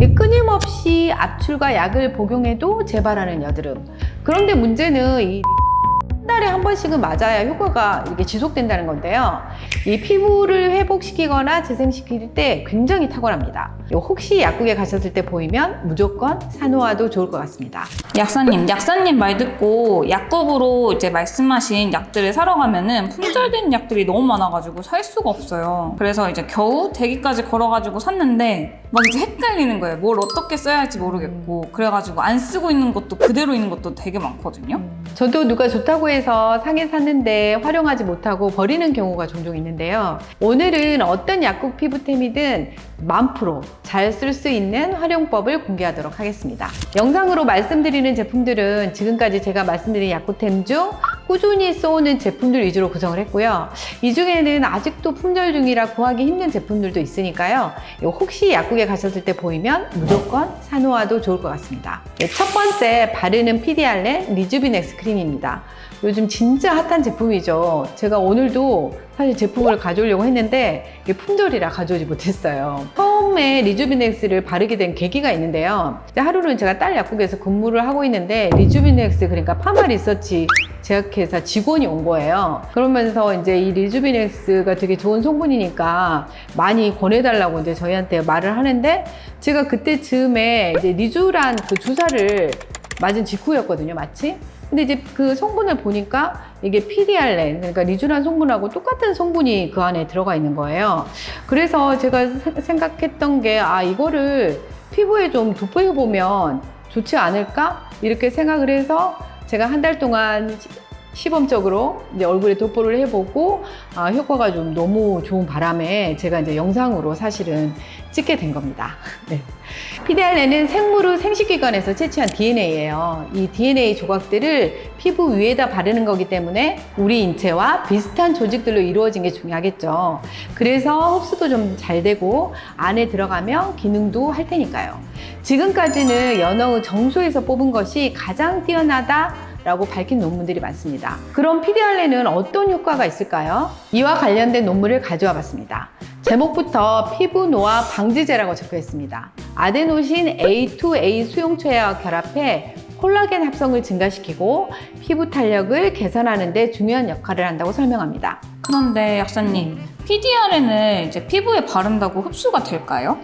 끊임없이 압출과 약을 복용해도 재발하는 여드름. 그런데 문제는 한 달에 한 번씩은 맞아야 효과가 이렇게 지속된다는 건데요. 이 피부를 회복시키거나 재생시킬 때 굉장히 탁월합니다. 혹시 약국에 가셨을 때 보이면 무조건 사놓아도 좋을 것 같습니다. 약사님 말 듣고 약국으로 이제 말씀하신 약들을 사러 가면은 품절된 약들이 너무 많아가지고 살 수가 없어요. 그래서 이제 겨우 대기까지 걸어가지고 샀는데 막 이제 헷갈리는 거예요. 뭘 어떻게 써야 할지 모르겠고 그래가지고 안 쓰고 있는 것도 그대로 있는 것도 되게 많거든요. 저도 누가 좋다고 해서 사긴 샀는데 활용하지 못하고 버리는 경우가 종종 있는데요. 오늘은 어떤 약국 피부템이든 10,000% 잘 쓸 수 있는 활용법을 공개하도록 하겠습니다. 영상으로 말씀드리는 제품들은 지금까지 제가 말씀드린 약국템 중 꾸준히 써오는 제품들 위주로 구성을 했고요. 이 중에는 아직도 품절 중이라 구하기 힘든 제품들도 있으니까요. 혹시 약국에 가셨을 때 보이면 무조건 사놓아도 좋을 것 같습니다. 첫 번째, 바르는 피디알렌 리주비넥스 크림입니다. 요즘 진짜 핫한 제품이죠. 제가 오늘도 사실 제품을 가져오려고 했는데 이게 품절이라 가져오지 못했어요. 처음에 리주비넥스를 바르게 된 계기가 있는데요. 하루는 제가 딸 약국에서 근무를 하고 있는데 리주비넥스, 그러니까 파마 리서치 제약회사 직원이 온 거예요. 그러면서 이제 이 리주비넥스가 되게 좋은 성분이니까 많이 권해달라고 이제 저희한테 말을 하는데, 제가 그때 즈음에 이제 리주란 그 주사를 맞은 직후였거든요, 마치. 근데 이제 그 성분을 보니까 이게 피디알렌, 그러니까 리주란 성분하고 똑같은 성분이 그 안에 들어가 있는 거예요. 그래서 제가 생각했던 게, 이거를 피부에 좀 도포해보면 좋지 않을까? 이렇게 생각을 해서 제가 한 달 동안 시범적으로 이제 얼굴에 도포를 해보고 효과가 좀 너무 좋은 바람에 제가 이제 영상으로 사실은 찍게 된 겁니다. 네. 피디알렌은 생물의 생식기관에서 채취한 DNA예요. 이 DNA 조각들을 피부 위에다 바르는 거기 때문에 우리 인체와 비슷한 조직들로 이루어진 게 중요하겠죠. 그래서 흡수도 좀 잘 되고 안에 들어가면 기능도 할 테니까요. 지금까지는 연어의 정수에서 뽑은 것이 가장 뛰어나다 라고 밝힌 논문들이 많습니다. 그럼 피디알렌은 어떤 효과가 있을까요? 이와 관련된 논문을 가져와 봤습니다. 제목부터 피부 노화 방지제라고 적혀 있습니다. 아데노신 A2A 수용체와 결합해 콜라겐 합성을 증가시키고 피부 탄력을 개선하는 데 중요한 역할을 한다고 설명합니다. 그런데 약사님, PDRN을 이제 피부에 바른다고 흡수가 될까요?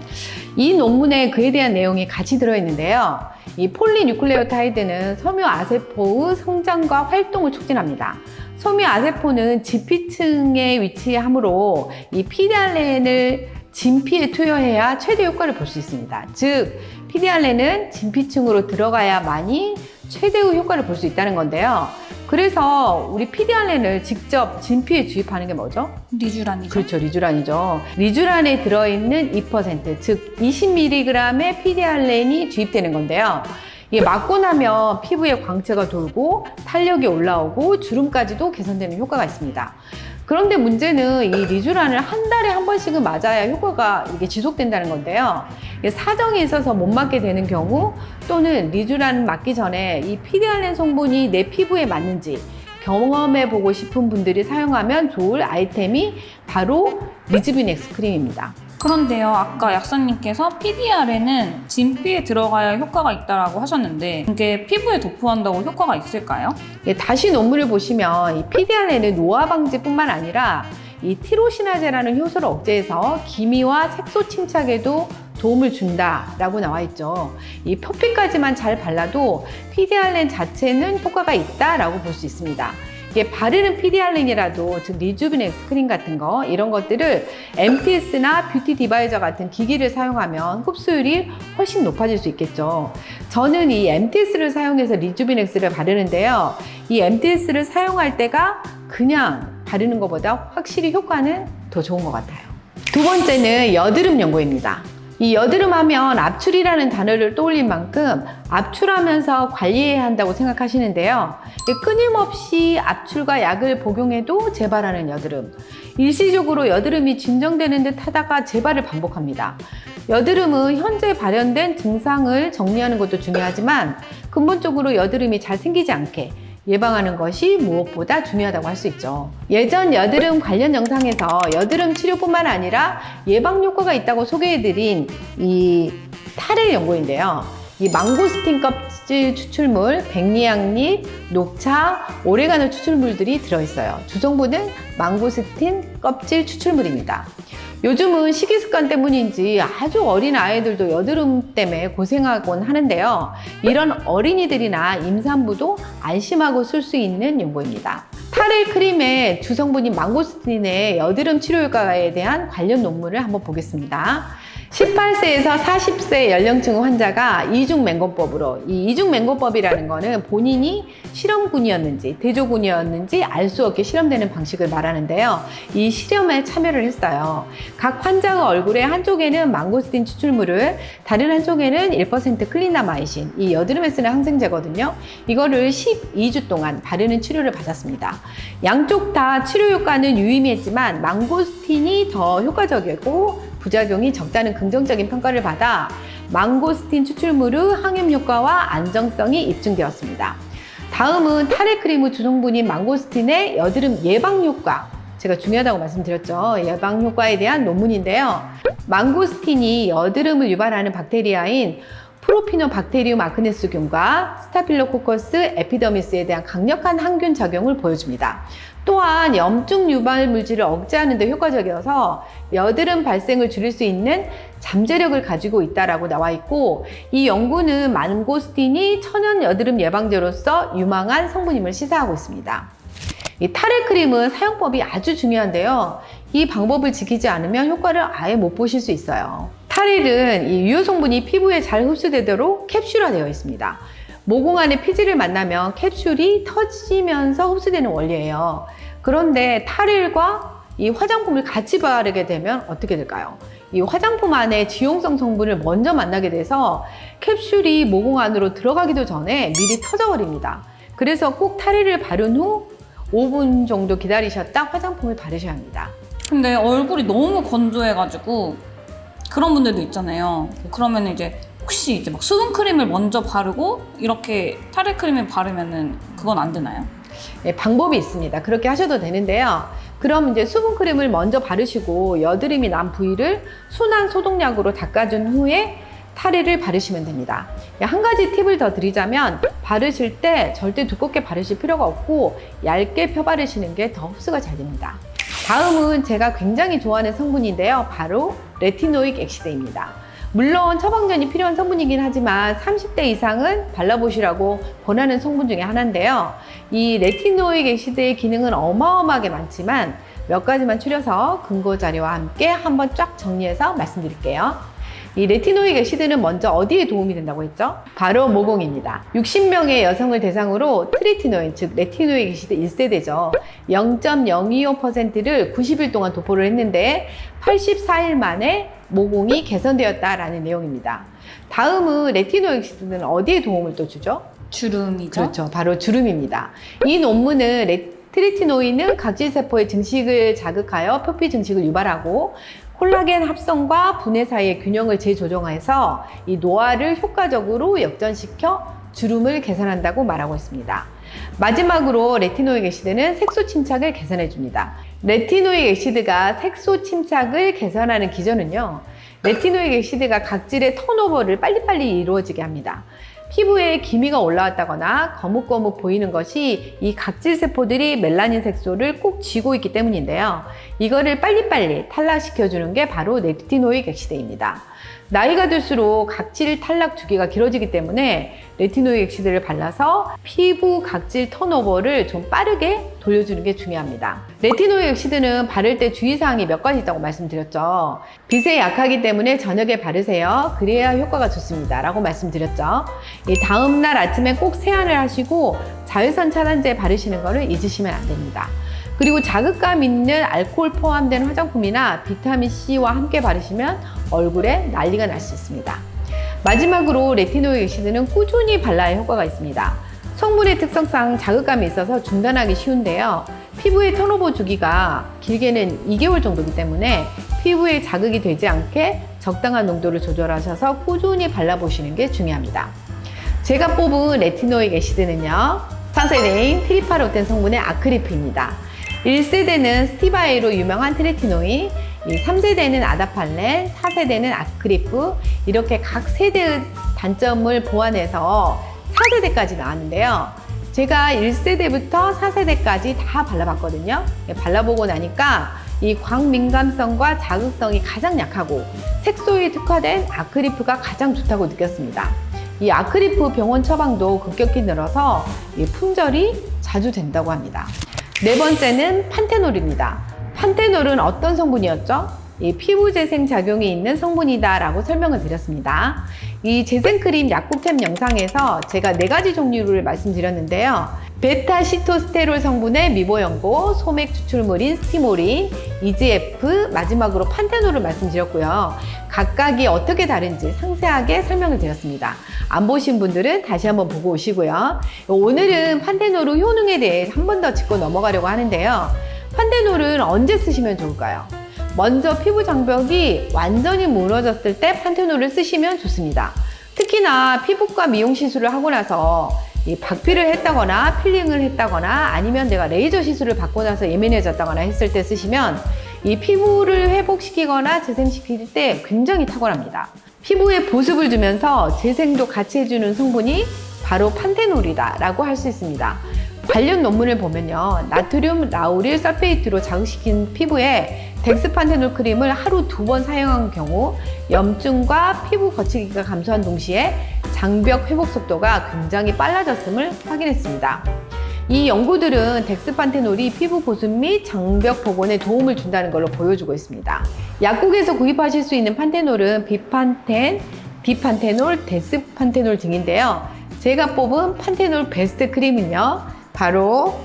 이 논문에 그에 대한 내용이 같이 들어있는데요. 이 폴리뉴클레오타이드는 섬유아세포의 성장과 활동을 촉진합니다. 섬유아세포는 진피층에 위치하므로 이 피디알렌을 진피에 투여해야 최대 효과를 볼 수 있습니다. 즉, 피디알렌은 진피층으로 들어가야만이 최대의 효과를 볼 수 있다는 건데요. 그래서 우리 피디알렌을 직접 진피에 주입하는 게 뭐죠? 리주란이죠. 그렇죠, 리주란이죠. 리주란에 들어있는 2%, 즉 20mg의 피디알렌이 주입되는 건데요. 이게 맞고 나면 피부에 광채가 돌고 탄력이 올라오고 주름까지도 개선되는 효과가 있습니다. 그런데 문제는 이 리주란을 한 달에 한 번씩은 맞아야 효과가 이게 지속된다는 건데요. 사정이 있어서 못 맞게 되는 경우, 또는 리주란 맞기 전에 이 피디알렌 성분이 내 피부에 맞는지 경험해보고 싶은 분들이 사용하면 좋을 아이템이 바로 리주비넥스 크림입니다. 그런데요, 아까 약사님께서 PDRN은 진피에 들어가야 효과가 있다고 하셨는데 이게 피부에 도포한다고 효과가 있을까요? 다시 논문을 보시면 이 피디알렌은 노화 방지뿐만 아니라 이 티로시나제라는 효소를 억제해서 기미와 색소 침착에도 도움을 준다라고 나와 있죠. 이 표피까지만 잘 발라도 피디알렌 자체는 효과가 있다라고 볼 수 있습니다. 이게 바르는 피디알렌이라도, 즉 리주비넥스 크림 같은 거, 이런 것들을 MTS나 뷰티 디바이저 같은 기기를 사용하면 흡수율이 훨씬 높아질 수 있겠죠. 저는 이 MTS를 사용해서 리주비넥스를 바르는데요. 이 MTS를 사용할 때가 그냥 바르는 것보다 확실히 효과는 더 좋은 것 같아요. 두 번째는 여드름 연고입니다. 이 여드름 하면 압출이라는 단어를 떠올린 만큼 압출하면서 관리해야 한다고 생각하시는데요. 끊임없이 압출과 약을 복용해도 재발하는 여드름. 일시적으로 여드름이 진정되는 듯 하다가 재발을 반복합니다. 여드름은 현재 발현된 증상을 정리하는 것도 중요하지만 근본적으로 여드름이 잘 생기지 않게 예방하는 것이 무엇보다 중요하다고 할 수 있죠. 예전 여드름 관련 영상에서 여드름 치료뿐만 아니라 예방 효과가 있다고 소개해드린 이 탈의 연고인데요. 이 망고스틴 껍질 추출물, 백리향잎, 녹차, 오레가노 추출물들이 들어있어요. 주성분은 망고스틴 껍질 추출물입니다. 요즘은 식이습관 때문인지 아주 어린 아이들도 여드름 때문에 고생하곤 하는데요. 이런 어린이들이나 임산부도 안심하고 쓸 수 있는 연고입니다. 탈의 크림의 주성분인 망고스틴의 여드름 치료 효과에 대한 관련 논문을 한번 보겠습니다. 18세에서 40세 연령층 환자가 이중맹고법으로, 이 이중맹고법이라는 거는 본인이 실험군이었는지 대조군이었는지 알 수 없게 실험되는 방식을 말하는데요. 이 실험에 참여를 했어요. 각 환자가 얼굴에 한쪽에는 망고스틴 추출물을, 다른 한쪽에는 1% 클리나마이신, 이 여드름에 쓰는 항생제거든요. 이거를 12주 동안 바르는 치료를 받았습니다. 양쪽 다 치료 효과는 유의미했지만 망고스틴이 더 효과적이고 부작용이 적다는 긍정적인 평가를 받아 망고스틴 추출물의 항염 효과와 안정성이 입증되었습니다. 다음은 탈의 크림의 주성분인 망고스틴의 여드름 예방 효과, 제가 중요하다고 말씀드렸죠. 예방 효과에 대한 논문인데요. 망고스틴이 여드름을 유발하는 박테리아인 프로피노박테리움 아크네스균과 스타필로코커스 에피더미스에 대한 강력한 항균 작용을 보여줍니다. 또한 염증 유발 물질을 억제하는 데 효과적이어서 여드름 발생을 줄일 수 있는 잠재력을 가지고 있다라고 나와 있고, 이 연구는 망고스틴이 천연 여드름 예방제로서 유망한 성분임을 시사하고 있습니다. 이 탈의 크림은 사용법이 아주 중요한데요. 이 방법을 지키지 않으면 효과를 아예 못 보실 수 있어요. 탈일은 이 유효 성분이 피부에 잘 흡수되도록 캡슐화되어 있습니다. 모공 안에 피지를 만나면 캡슐이 터지면서 흡수되는 원리예요. 그런데 탈일과 이 화장품을 같이 바르게 되면 어떻게 될까요? 이 화장품 안에 지용성 성분을 먼저 만나게 돼서 캡슐이 모공 안으로 들어가기도 전에 미리 터져버립니다. 그래서 꼭 탈일을 바른 후 5분 정도 기다리셨다 화장품을 바르셔야 합니다. 근데 얼굴이 너무 건조해가지고 그런 분들도 있잖아요. 그러면 이제 혹시 이제 막 수분크림을 먼저 바르고 이렇게 탈의 크림을 바르면은 그건 안 되나요? 네, 방법이 있습니다. 그렇게 하셔도 되는데요. 그럼 이제 수분크림을 먼저 바르시고 여드름이 난 부위를 순한 소독약으로 닦아준 후에 탈의를 바르시면 됩니다. 한 가지 팁을 더 드리자면 바르실 때 절대 두껍게 바르실 필요가 없고 얇게 펴 바르시는 게 더 흡수가 잘 됩니다. 다음은 제가 굉장히 좋아하는 성분인데요. 바로 레티노익 엑시드입니다. 물론 처방전이 필요한 성분이긴 하지만 30대 이상은 발라보시라고 권하는 성분 중에 하나인데요. 이 레티노익 엑시드의 기능은 어마어마하게 많지만 몇 가지만 추려서 근거 자료와 함께 한번 쫙 정리해서 말씀드릴게요. 이 레티노익 엑시드는 먼저 어디에 도움이 된다고 했죠? 바로 모공입니다. 60명의 여성을 대상으로 트리티노인, 즉 레티노익 엑시드 1세대죠. 0.025%를 90일 동안 도포를 했는데 84일 만에 모공이 개선되었다라는 내용입니다. 다음은 레티노익 엑시드는 어디에 도움을 또 주죠? 주름이죠. 그렇죠. 바로 주름입니다. 이 논문은 트리티노인은 각질세포의 증식을 자극하여 표피 증식을 유발하고 콜라겐 합성과 분해 사이의 균형을 재조정해서 이 노화를 효과적으로 역전시켜 주름을 개선한다고 말하고 있습니다. 마지막으로 레티노익 엑시드는 색소 침착을 개선해 줍니다. 레티노익 엑시드가 색소 침착을 개선하는 기전은요, 레티노익 엑시드가 각질의 턴오버를 빨리빨리 이루어지게 합니다. 피부에 기미가 올라왔다거나 거뭇거뭇 보이는 것이 이 각질 세포들이 멜라닌 색소를 꼭 쥐고 있기 때문인데요. 이거를 빨리빨리 탈락시켜주는 게 바로 레티노익 엑시드입니다. 나이가 들수록 각질 탈락 주기가 길어지기 때문에 레티노익 엑시드를 발라서 피부 각질 턴오버를 좀 빠르게 돌려주는 게 중요합니다. 레티노익 엑시드는 바를 때 주의사항이 몇 가지 있다고 말씀드렸죠. 빛에 약하기 때문에 저녁에 바르세요. 그래야 효과가 좋습니다. 라고 말씀드렸죠. 다음날 아침에 꼭 세안을 하시고 자외선 차단제 바르시는 거를 잊으시면 안 됩니다. 그리고 자극감 있는 알코올 포함된 화장품이나 비타민C와 함께 바르시면 얼굴에 난리가 날 수 있습니다. 마지막으로 레티노익 엑시드는 꾸준히 발라야 효과가 있습니다. 성분의 특성상 자극감이 있어서 중단하기 쉬운데요. 피부의 턴오버 주기가 길게는 2개월 정도이기 때문에 피부에 자극이 되지 않게 적당한 농도를 조절하셔서 꾸준히 발라보시는 게 중요합니다. 제가 뽑은 레티노익 엑시드는요, 4세대인 트리파로텐 성분의 아크리프입니다. 1세대는 스티바이로 유명한 트레티노인, 3세대는 아다팔렌, 4세대는 아크리프, 이렇게 각 세대의 단점을 보완해서 4세대까지 나왔는데요. 제가 1세대부터 4세대까지 다 발라봤거든요. 발라보고 나니까 이 광민감성과 자극성이 가장 약하고 색소에 특화된 아크리프가 가장 좋다고 느꼈습니다. 이 아크리프 병원 처방도 급격히 늘어서 이 품절이 자주 된다고 합니다. 네 번째는 판테놀입니다. 판테놀은 어떤 성분이었죠? 이 피부 재생 작용이 있는 성분이다 라고 설명을 드렸습니다. 이 재생크림 약국템 영상에서 제가 4가지 종류를 말씀드렸는데요. 베타시토스테롤 성분의 미보연고, 소맥 추출물인 스티모린, EGF, 마지막으로 판테놀을 말씀드렸고요. 각각이 어떻게 다른지 상세하게 설명을 드렸습니다. 안 보신 분들은 다시 한번 보고 오시고요. 오늘은 판테놀의 효능에 대해 한 번 더 짚고 넘어가려고 하는데요. 판테놀은 언제 쓰시면 좋을까요? 먼저 피부 장벽이 완전히 무너졌을 때 판테놀을 쓰시면 좋습니다. 특히나 피부과 미용 시술을 하고 나서 이 박피를 했다거나 필링을 했다거나 아니면 내가 레이저 시술을 받고 나서 예민해졌다거나 했을 때 쓰시면 이 피부를 회복시키거나 재생시킬 때 굉장히 탁월합니다. 피부에 보습을 주면서 재생도 같이 해주는 성분이 바로 판테놀이다 라고 할 수 있습니다. 관련 논문을 보면요, 나트륨 라우릴 설페이트로 자극시킨 피부에 덱스판테놀 크림을 하루 2번 사용한 경우 염증과 피부 거치기가 감소한 동시에 장벽 회복 속도가 굉장히 빨라졌음을 확인했습니다. 이 연구들은 덱스판테놀이 피부 보습 및 장벽 복원에 도움을 준다는 걸로 보여주고 있습니다. 약국에서 구입하실 수 있는 판테놀은 비판텐, 디판테놀, 데스판테놀 등인데요. 제가 뽑은 판테놀 베스트 크림은요, 바로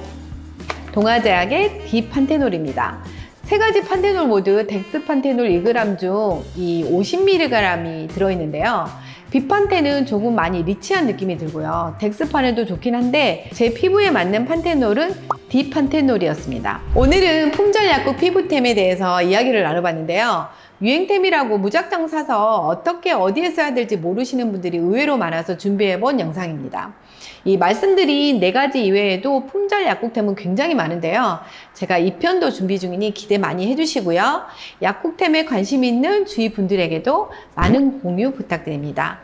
동아제약의 디판테놀입니다. 3가지 판테놀 모두 덱스판테놀 2g 중 이 50mg이 들어있는데요. 비판텐은 조금 많이 리치한 느낌이 들고요. 덱스판에도 좋긴 한데 제 피부에 맞는 판테놀은 디판테놀이었습니다. 오늘은 품절 약국 피부템에 대해서 이야기를 나눠봤는데요. 유행템이라고 무작정 사서 어떻게 어디에 써야 될지 모르시는 분들이 의외로 많아서 준비해본 영상입니다. 이 말씀드린 4가지 이외에도 품절 약국템은 굉장히 많은데요. 제가 2편도 준비 중이니 기대 많이 해주시고요. 약국템에 관심 있는 주위 분들에게도 많은 공유 부탁드립니다.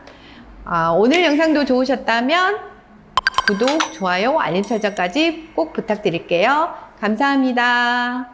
오늘 영상도 좋으셨다면 구독, 좋아요, 알림 설정까지 꼭 부탁드릴게요. 감사합니다.